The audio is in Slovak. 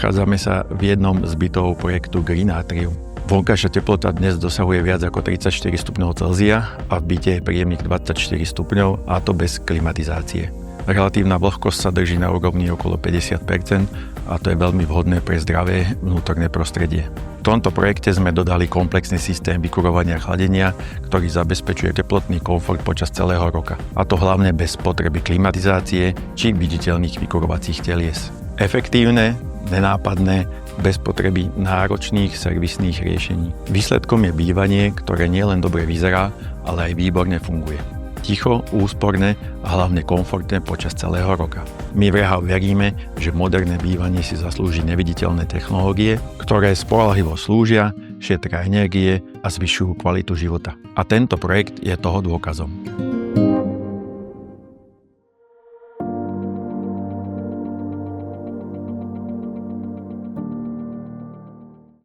Nachádzame sa v jednom z bytov projektu Green Atrium. Vonkajšia teplota dnes dosahuje viac ako 34 stupňov Celzia a v byte je príjemných 24 stupňov, a to bez klimatizácie. Relatívna vlhkosť sa drží na úrovni okolo 50% a to je veľmi vhodné pre zdravé vnútorné prostredie. V tomto projekte sme dodali komplexný systém vykurovania a chladenia, ktorý zabezpečuje teplotný komfort počas celého roka. A to hlavne bez potreby klimatizácie či viditeľných vykurovacích telies. Efektívne, nenápadné, bez potreby náročných servisných riešení. Výsledkom je bývanie, ktoré nielen dobre vyzerá, ale aj výborne funguje. Ticho, úsporné a hlavne komfortné počas celého roka. My v Rehab veríme, že moderné bývanie si zaslúži neviditeľné technológie, ktoré spoľahlivo slúžia, šetria energie a zvyšujú kvalitu života. A tento projekt je toho dôkazom.